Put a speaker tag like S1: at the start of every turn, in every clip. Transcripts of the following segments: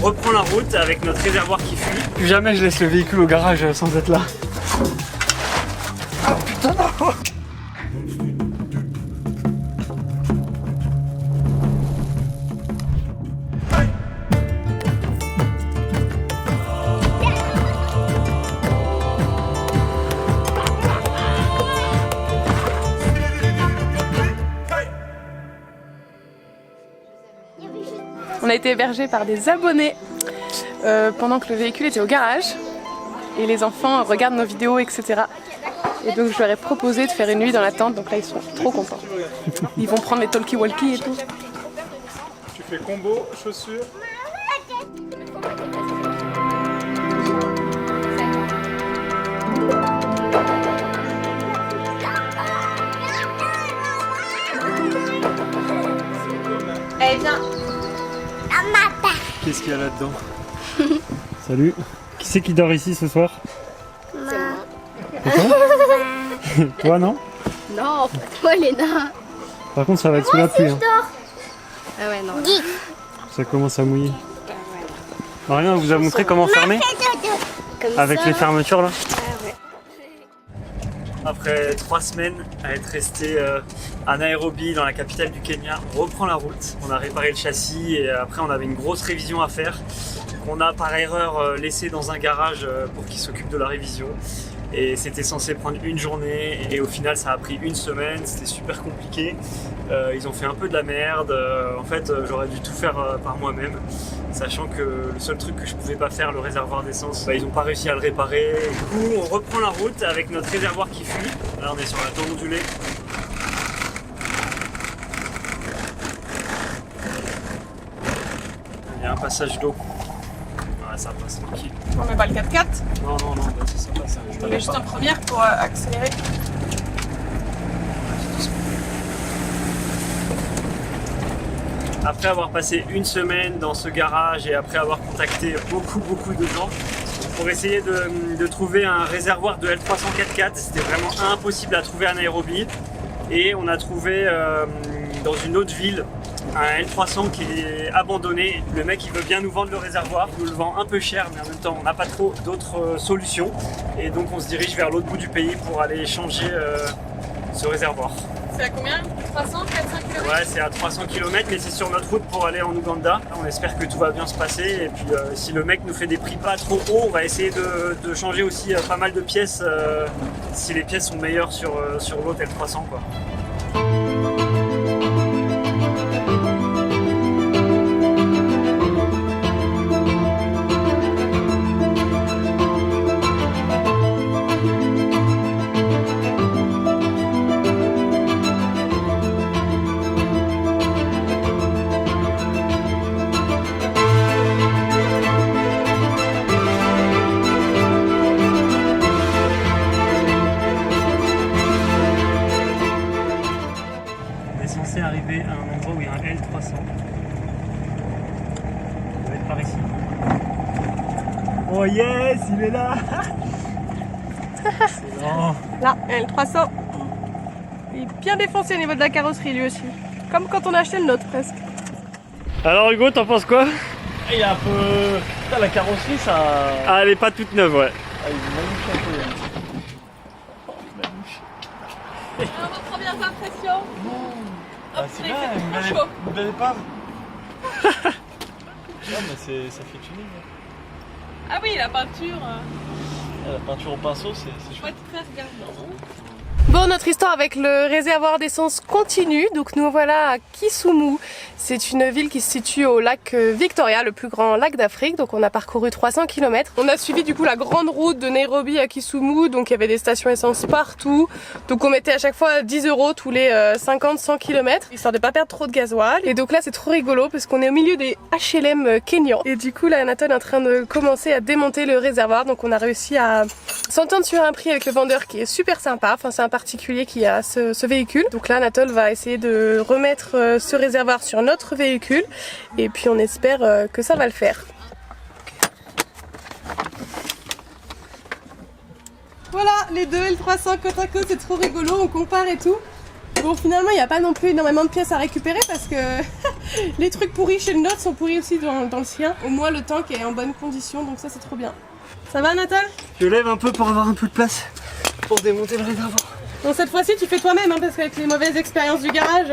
S1: reprend la route avec notre réservoir qui fuit.
S2: Plus jamais je laisse le véhicule au garage sans être là. Ah putain non.
S3: On a été hébergés par des abonnés pendant que le véhicule était au garage et les enfants regardent nos vidéos, etc. Et donc je leur ai proposé de faire une nuit dans la tente, donc là ils sont trop contents. Ils vont prendre les talkie-walkie et tout.
S2: Tu fais combo, chaussures.
S3: Allez viens.
S2: Qu'est-ce qu'il y a là-dedans? Salut. Qui c'est qui dort ici ce soir? Moi. Toi non?
S4: Non, pas toi Léna.
S2: Par contre ça va être sous la pluie. Hein.
S3: Ah ouais non.
S2: Ça commence à mouiller. Marion vous a montré comment fermer? Avec les fermetures là?
S1: Après 3 semaines à être resté à Nairobi, dans la capitale du Kenya, on reprend la route. On a réparé le châssis et après on avait une grosse révision à faire qu'on a par erreur laissé dans un garage pour qu'il s'occupe de la révision. Et c'était censé prendre une journée et au final ça a pris une semaine, c'était super compliqué. Ils ont fait un peu de la merde, en fait j'aurais dû tout faire par moi-même. Sachant que le seul truc que je pouvais pas faire, le réservoir d'essence, ils n'ont pas réussi à le réparer. Du coup, on reprend la route avec notre réservoir qui fuit. Là, on est sur la tour ondulée. Il y a un passage d'eau. Ouais, ça passe tranquille.
S3: On met pas le 4x4.
S1: Non, non, non, bah, ça passe.
S3: On met juste en première pour accélérer.
S1: Après avoir passé une semaine dans ce garage et après avoir contacté beaucoup de gens pour essayer de trouver un réservoir de L300 4x4, c'était vraiment impossible à trouver à Nairobi. Et on a trouvé dans une autre ville un L300 qui est abandonné. Le mec il veut bien nous vendre le réservoir, il nous le vend un peu cher mais en même temps on n'a pas trop d'autres solutions. Et donc on se dirige vers l'autre bout du pays pour aller changer ce réservoir.
S3: C'est à combien? 300, 400 km?
S1: Ouais, c'est à 300 km, mais c'est sur notre route pour aller en Ouganda. On espère que tout va bien se passer. Et puis, si le mec nous fait des prix pas trop hauts, on va essayer de changer aussi pas mal de pièces si les pièces sont meilleures sur l'autre L300, quoi. Arriver à un endroit où il y a un L300. On va être par ici. Oh yes, il est là. Excellent.
S3: Là, L300. Il est bien défoncé au niveau de la carrosserie lui aussi. Comme quand on a acheté le nôtre presque.
S1: Alors Hugo, t'en penses quoi?
S2: Il y a un peu... Putain, la carrosserie ça...
S1: Ah, elle est pas toute neuve, ouais.
S2: Ah, il est magnifique un peu.
S3: Alors, vos premières impressions?
S2: Ah, c'est bien, vous ne l'avez pas. Non mais ça fait tuning.
S3: Ah oui, la peinture.
S2: La peinture au pinceau c'est
S3: Faut
S2: chouette.
S3: être très regardant. Bon, notre histoire avec le réservoir d'essence continue. Donc nous voilà à Kisumu. C'est une ville qui se situe au lac Victoria, le plus grand lac d'Afrique. Donc on a parcouru 300 km. On a suivi du coup la grande route de Nairobi à Kisumu. Donc il y avait des stations essence partout. Donc on mettait à chaque fois 10 € tous les 50-100 km, histoire de pas perdre trop de gasoil. Et donc là c'est trop rigolo parce qu'on est au milieu des HLM kenyans. Et du coup là Anatole est en train de commencer à démonter le réservoir. Donc on a réussi à s'entendre sur un prix avec le vendeur qui est super sympa. Enfin c'est un particulier qui a ce véhicule. Donc là Anatole va essayer de remettre ce réservoir sur notre véhicule et puis on espère que ça va le faire. Voilà les deux L300 côte à côte, c'est trop rigolo, on compare et tout. Bon finalement il n'y a pas non plus énormément de pièces à récupérer parce que Les trucs pourris chez le nôtre sont pourris aussi dans le sien. Au moins le tank est en bonne condition, donc ça c'est trop bien. Ça va Nathan?
S1: Je lève un peu pour avoir un peu de place pour démonter le réservoir.
S3: Donc cette fois-ci tu fais toi-même hein, parce qu'avec les mauvaises expériences du garage...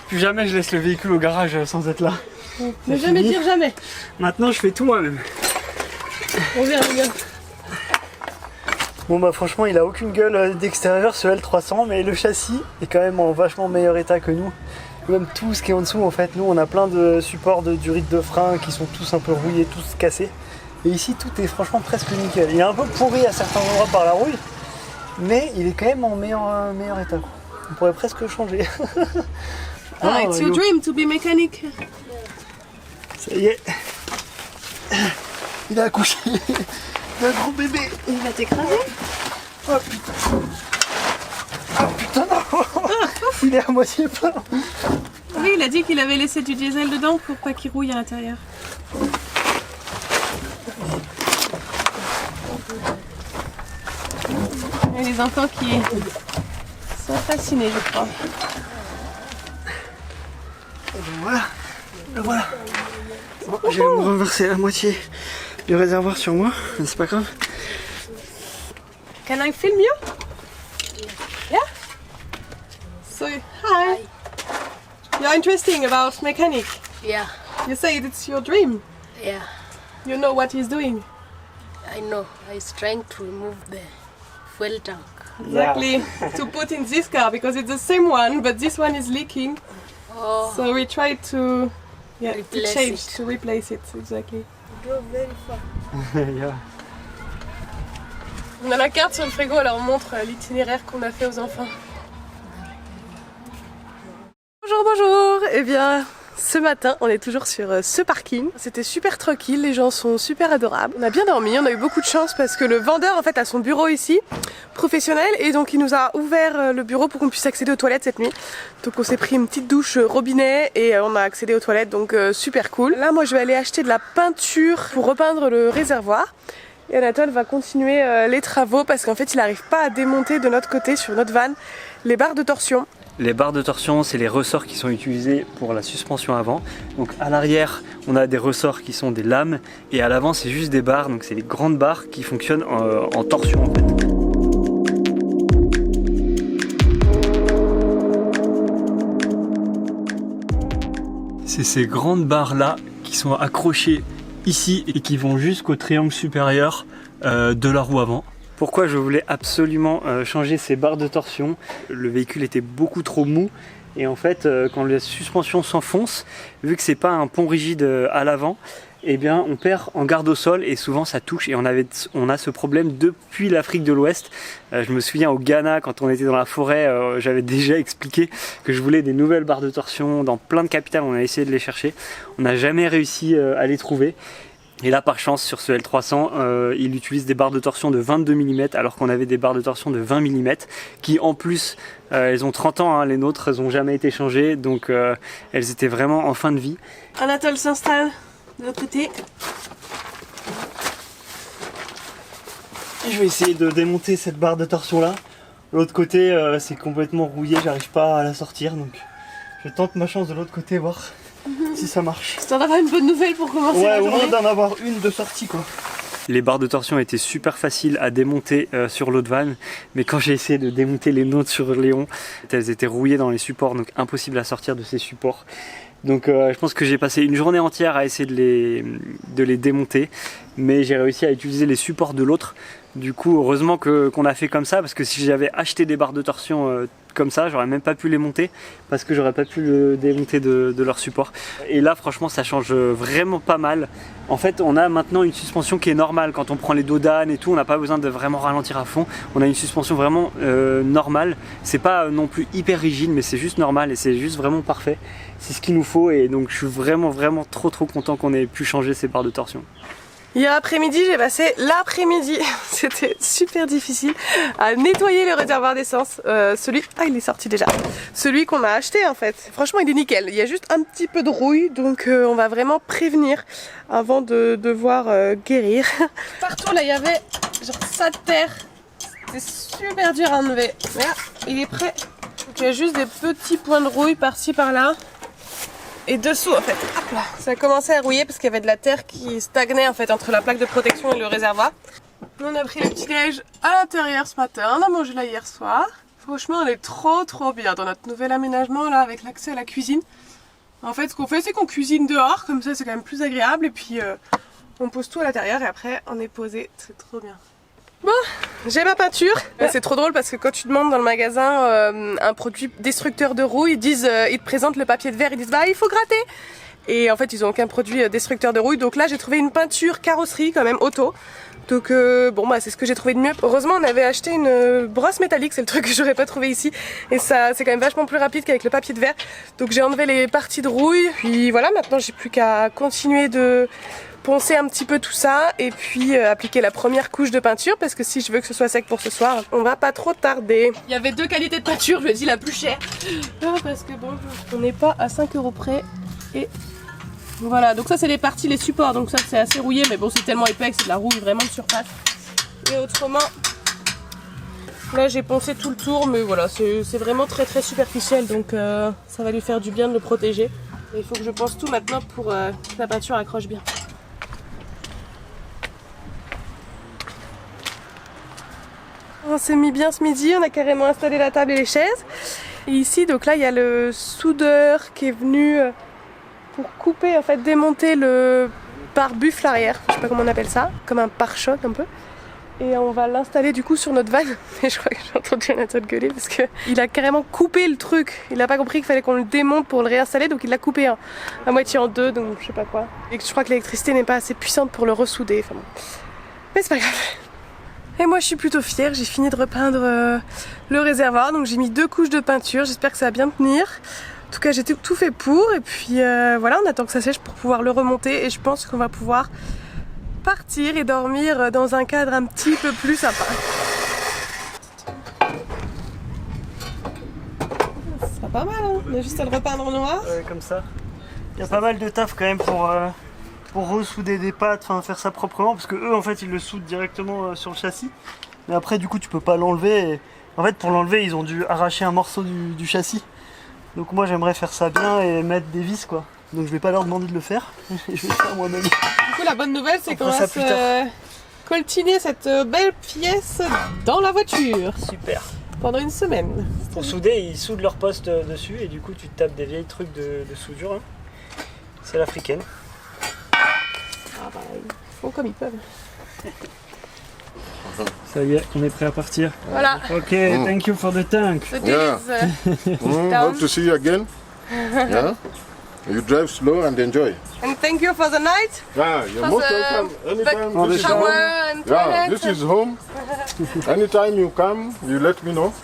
S1: Plus jamais je laisse le véhicule au garage sans être là.
S3: Ne jamais dire jamais.
S1: Maintenant je fais tout moi-même.
S3: On vient.
S1: Bon bah franchement il a aucune gueule d'extérieur ce L300, mais le châssis est quand même en vachement meilleur état que nous. Même tout ce qui est en dessous en fait, nous on a plein de supports de durite de frein qui sont tous un peu rouillés, tous cassés. Et ici tout est franchement presque nickel. Il est un peu pourri à certains endroits par la rouille, mais il est quand même en meilleur état. On pourrait presque le changer.
S3: Ah, it's your dream to be mechanic.
S1: Ça y est. Il a accouché d'un gros bébé.
S3: Il va t'écraser.
S1: Oh putain. Ah putain non. Il est à moitié plein.
S3: Oui, il a dit qu'il avait laissé du diesel dedans pour pas qu'il rouille à l'intérieur. Il y a des enfants qui sont fascinés, je crois.
S1: Et ben voilà. Le voilà. Bon, je vais me renverser la moitié du réservoir sur moi, mais c'est pas grave.
S3: Can I film you? Yeah? So, hi. You're interesting about mechanic.
S4: Yeah,
S3: You say it's your dream.
S4: yeah,
S3: You know what he's doing.
S4: I know. He's trying to remove the fuel tank.
S3: Exactly. To put in this car because it's the same one, but this one is leaking.
S4: Oh,
S3: So we try to
S4: Replace
S3: change,
S4: it.
S3: to replace it. Exactly.
S4: drove very far.
S1: Yeah.
S3: On a la carte sur le frigo, alors on montre l'itinéraire qu'on a fait aux enfants. Bonjour. Eh bien, ce matin, on est toujours sur ce parking. C'était super tranquille, les gens sont super adorables. On a bien dormi, on a eu beaucoup de chance parce que le vendeur en fait a son bureau ici, professionnel, et donc il nous a ouvert le bureau pour qu'on puisse accéder aux toilettes cette nuit. Donc on s'est pris une petite douche robinet et on a accédé aux toilettes, donc super cool. Là, moi je vais aller acheter de la peinture pour repeindre le réservoir. Et Anatole va continuer les travaux parce qu'en fait il n'arrive pas à démonter de notre côté sur notre van les barres de torsion.
S2: Les barres de torsion, c'est les ressorts qui sont utilisés pour la suspension avant. Donc à l'arrière, on a des ressorts qui sont des lames et à l'avant, c'est juste des barres. Donc c'est des grandes barres qui fonctionnent en torsion en fait. C'est ces grandes barres là qui sont accrochées ici et qui vont jusqu'au triangle supérieur de la roue avant. Pourquoi je voulais absolument changer ces barres de torsion? Le véhicule était beaucoup trop mou et en fait quand la suspension s'enfonce, vu que c'est pas un pont rigide à l'avant, eh bien on perd en garde au sol et souvent ça touche et on a ce problème depuis l'Afrique de l'Ouest. Je me souviens au Ghana quand on était dans la forêt, j'avais déjà expliqué que je voulais des nouvelles barres de torsion dans plein de capitales, on a essayé de les chercher, on n'a jamais réussi à les trouver. Et là par chance sur ce L300 il utilise des barres de torsion de 22 mm alors qu'on avait des barres de torsion de 20 mm qui en plus elles ont 30 ans, hein, les nôtres elles n'ont jamais été changées donc elles étaient vraiment en fin de vie.
S3: Anatole s'installe de l'autre côté.
S1: Je vais essayer de démonter cette barre de torsion là. L'autre côté c'est complètement rouillé, j'arrive pas à la sortir donc je tente ma chance de l'autre côté voir si ça marche.
S3: C'est d'avoir une bonne nouvelle pour commencer la
S1: Ouais, au
S3: journée.
S1: moins d'en avoir une de sortie quoi.
S2: Les barres de torsion étaient super faciles à démonter sur l'autre van, mais quand j'ai essayé de démonter les nôtres sur Léon, elles étaient rouillées dans les supports, donc impossible à sortir de ces supports. Donc je pense que j'ai passé une journée entière à essayer de les démonter, mais j'ai réussi à utiliser les supports de l'autre. Du coup, heureusement qu'on a fait comme ça, parce que si j'avais acheté des barres de torsion comme ça, j'aurais même pas pu les monter, parce que j'aurais pas pu le démonter de leur support. Et là, franchement, ça change vraiment pas mal. En fait, on a maintenant une suspension qui est normale. Quand on prend les dos d'âne et tout, on n'a pas besoin de vraiment ralentir à fond. On a une suspension vraiment normale. C'est pas non plus hyper rigide, mais c'est juste normal et c'est juste vraiment parfait. C'est ce qu'il nous faut et donc je suis vraiment trop content qu'on ait pu changer ces barres de torsion.
S3: Hier après-midi, j'ai passé l'après-midi, c'était super difficile, à nettoyer le réservoir d'essence. Ah, il est sorti déjà. Celui qu'on a acheté en fait. Franchement, il est nickel. Il y a juste un petit peu de rouille, donc on va vraiment prévenir avant de devoir guérir. Partout là, il y avait genre ça de terre. C'était super dur à enlever. Mais là, il est prêt. Donc il y a juste des petits points de rouille par-ci par-là. Et dessous en fait, hop là, ça a commencé à rouiller parce qu'il y avait de la terre qui stagnait en fait entre la plaque de protection et le réservoir. Nous on a pris le petit déj à l'intérieur ce matin, on a mangé là hier soir. Franchement on est trop bien dans notre nouvel aménagement là avec l'accès à la cuisine. En fait ce qu'on fait c'est qu'on cuisine dehors, comme ça c'est quand même plus agréable et puis on pose tout à l'intérieur et après on est posé, c'est trop bien. Bon, j'ai ma peinture. C'est trop drôle parce que quand tu demandes dans le magasin un produit destructeur de rouille, ils te présentent le papier de verre, ils disent bah il faut gratter. Et en fait ils ont aucun produit destructeur de rouille. Donc là j'ai trouvé une peinture carrosserie quand même auto. Donc bon bah c'est ce que j'ai trouvé de mieux. Heureusement on avait acheté une brosse métallique, c'est le truc que j'aurais pas trouvé ici. Et ça c'est quand même vachement plus rapide qu'avec le papier de verre. Donc j'ai enlevé les parties de rouille. Puis voilà, maintenant j'ai plus qu'à continuer de poncer un petit peu tout ça et puis appliquer la première couche de peinture parce que si je veux que ce soit sec pour ce soir, on va pas trop tarder. Il y avait deux qualités de peinture, je me dis la plus chère. Parce que bon, on n'est pas à 5 € près et voilà, donc ça c'est les parties, les supports, donc ça c'est assez rouillé mais bon c'est tellement épais que c'est de la rouille vraiment de surface. Et autrement, là j'ai poncé tout le tour mais voilà, c'est vraiment très superficiel donc ça va lui faire du bien de le protéger. Et il faut que je ponce tout maintenant pour que la peinture accroche bien. On s'est mis bien ce midi, on a carrément installé la table et les chaises. Et ici, donc là, il y a le soudeur qui est venu pour couper, en fait, démonter le pare-buffle arrière. Je sais pas comment on appelle ça, comme un pare-choc un peu. Et on va l'installer du coup sur notre van. Et je crois que j'ai entendu Jonathan gueuler parce qu'il a carrément coupé le truc. Il n'a pas compris qu'il fallait qu'on le démonte pour le réinstaller, donc il l'a coupé à moitié en deux, donc je sais pas quoi. Et je crois que l'électricité n'est pas assez puissante pour le ressouder. Enfin bon. Mais c'est pas grave. Et moi je suis plutôt fière, j'ai fini de repeindre le réservoir, donc j'ai mis 2 couches de peinture, j'espère que ça va bien tenir. En tout cas j'ai tout fait pour, et puis voilà, on attend que ça sèche pour pouvoir le remonter, et je pense qu'on va pouvoir partir et dormir dans un cadre un petit peu plus sympa. Ce sera pas mal, hein, on a juste à le repeindre en noir.
S2: Ouais, comme ça. Il y a pas mal de taf quand même pour ressouder des pattes, enfin faire ça proprement, parce que eux en fait ils le soudent directement sur le châssis, mais après du coup tu peux pas l'enlever, et en fait pour l'enlever ils ont dû arracher un morceau du châssis, donc moi j'aimerais faire ça bien et mettre des vis quoi, donc je vais pas leur demander de le faire, je vais le faire moi-même. Du
S3: coup la bonne nouvelle c'est qu'on va se coltiner cette belle pièce dans la voiture.
S2: Super.
S3: Pendant une semaine.
S2: Pour souder, ils soudent leur poste dessus et du coup tu tapes des vieilles trucs de soudure, hein. C'est l'africaine.
S3: Ah bah, ils font comme ils peuvent.
S2: Ça y est, on est prêt à partir.
S3: Voilà.
S2: Ok, thank you for the tank.
S3: The deal is
S5: hope to see you again. Yeah. You drive slow and enjoy.
S3: And thank you for the night.
S5: Yeah, you're most welcome. Anytime. This is
S3: shower
S5: home.
S3: and
S5: Yeah,
S3: toilet.
S5: this is home. Anytime you come, you let me know.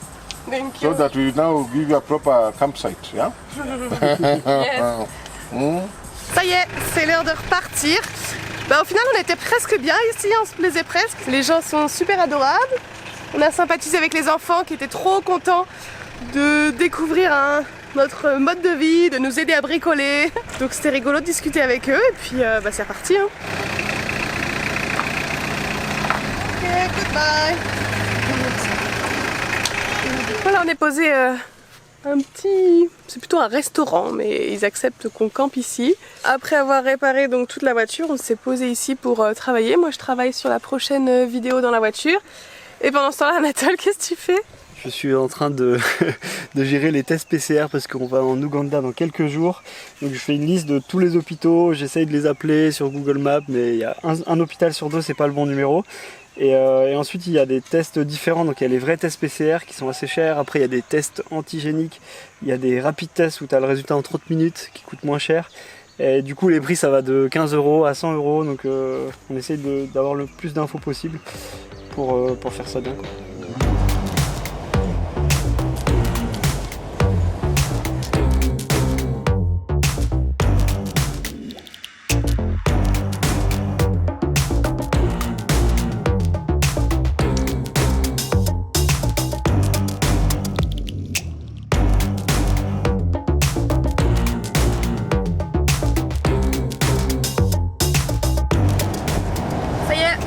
S3: Thank you.
S5: So that we now give you a proper campsite. Yeah.
S3: Yes. Ça y est, c'est l'heure de repartir. Bah, au final, on était presque bien ici, on se plaisait presque. Les gens sont super adorables. On a sympathisé avec les enfants qui étaient trop contents de découvrir notre mode de vie, de nous aider à bricoler. Donc c'était rigolo de discuter avec eux et puis bah, c'est reparti. Hein. Ok, goodbye. Voilà, on est posé un petit... c'est plutôt un restaurant, mais ils acceptent qu'on campe ici. Après avoir réparé donc toute la voiture, on s'est posé ici pour travailler. Moi je travaille sur la prochaine vidéo dans la voiture. Et pendant ce temps-là, Anatole, qu'est-ce que tu fais?
S2: Je suis en train de gérer les tests PCR parce qu'on va en Ouganda dans quelques jours. Donc je fais une liste de tous les hôpitaux, j'essaye de les appeler sur Google Maps, mais il y a un hôpital sur 2, c'est pas le bon numéro. Et ensuite il y a des tests différents, donc il y a les vrais tests PCR qui sont assez chers, après il y a des tests antigéniques, il y a des rapid tests où tu as le résultat en 30 minutes qui coûtent moins cher. Et du coup les prix ça va de 15 € à 100 €, donc on essaye d'avoir le plus d'infos possible pour faire ça bien, quoi.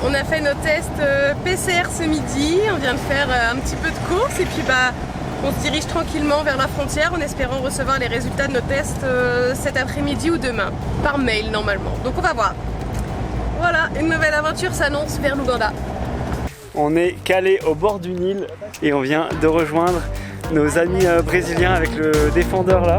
S3: On a fait nos tests PCR ce midi, on vient de faire un petit peu de course et puis bah On se dirige tranquillement vers la frontière en espérant recevoir les résultats de nos tests cet après-midi ou demain, par mail normalement. Donc on va voir. Voilà, une nouvelle aventure s'annonce vers l'Ouganda.
S2: On est calé au bord du Nil et on vient de rejoindre nos amis brésiliens avec le défendeur là.